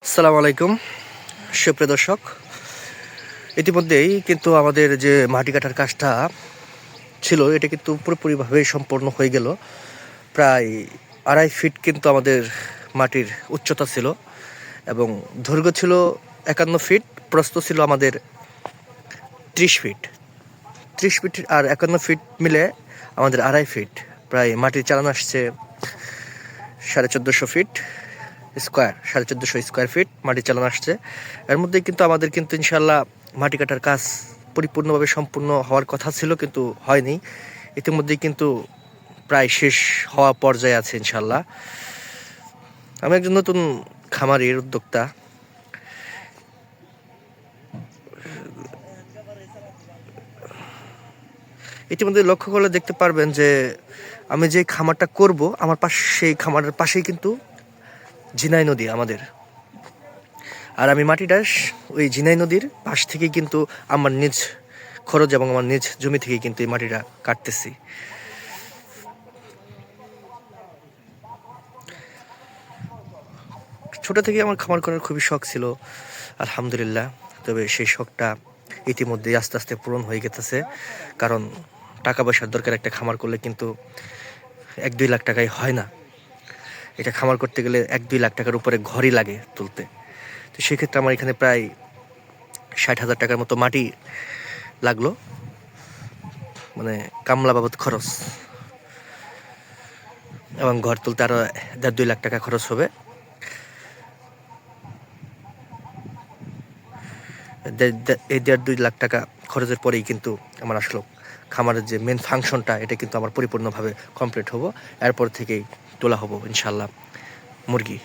আসসালামু আলাইকুম সুপ্রিয় দর্শক, ইতিমধ্যেই কিন্তু আমাদের যে মাটি কাটার কাজটা ছিল এটা কিন্তু পুরোপুরিভাবে সম্পন্ন হয়ে গেল। প্রায় 2.5 ফিট কিন্তু আমাদের মাটির উচ্চতা ছিল এবং দৈর্ঘ্য ছিল 51 ফিট, প্রস্থ ছিল আমাদের 30 ফিট। 30 ফিট আর 51 ফিট মিলে আমাদের 2.5 ফিট। প্রায় মাটির চালান আসছে 1450 ফিট স্কোয়ার, 1450 স্কোয়ার ফিট মাটি চালানো আসছে। এর মধ্যে কিন্তু আমাদের কিন্তু ইনশাল্লাহ মাটি কাটার কাজ পরিপূর্ণভাবে সম্পূর্ণ হওয়ার কথা ছিল, কিন্তু হয়নি। ইতিমধ্যেই কিন্তু প্রায় শেষ হওয়া পর্যায়ে আছে ইনশাল্লাহ। আমি একজন নতুন খামারের উদ্যোক্তা। ইতিমধ্যে লক্ষ্য করলে দেখতে পারবেন যে আমি যে খামারটা করব আমার পাশে, সেই খামারের পাশেই কিন্তু ঝিনাই নদী আমাদের। আর আমি মাটিটা ওই ঝিনাই নদীর পাশ থেকে কিন্তু আমার নিজ খরচ এবং আমার নিজ জমি থেকে কিন্তু এই মাটিটা কাটতেছি। ছোট থেকে আমার খামার করার খুবই শখ ছিল, আলহামদুলিল্লাহ। তবে সেই শখটা ইতিমধ্যেই আস্তে আস্তে পূরণ হয়ে গেছে। কারণ টাকা পয়সার দরকার, একটা খামার করলে কিন্তু 1-2 লাখ টাকায় হয় না। এটা খামার করতে গেলে 1-2 লাখ টাকার উপরে ঘরই লাগে তুলতে। তো সেক্ষেত্রে আমার এখানে প্রায় 60,000 টাকার মতো মাটি লাগলো, মানে কামলা বাবদ খরচ, এবং ঘর তুলতে আরো 1.5-2 লাখ টাকা খরচ হবে। এই 1.5-2 লাখ টাকা খরচের পরেই কিন্তু আমার আসলো খামারের যে মেন ফাংশনটা, এটা কিন্তু আমার পরিপূর্ণভাবে কমপ্লিট হবো। এরপর থেকেই তোলা হবো ইনশাল্লাহ মুরগি।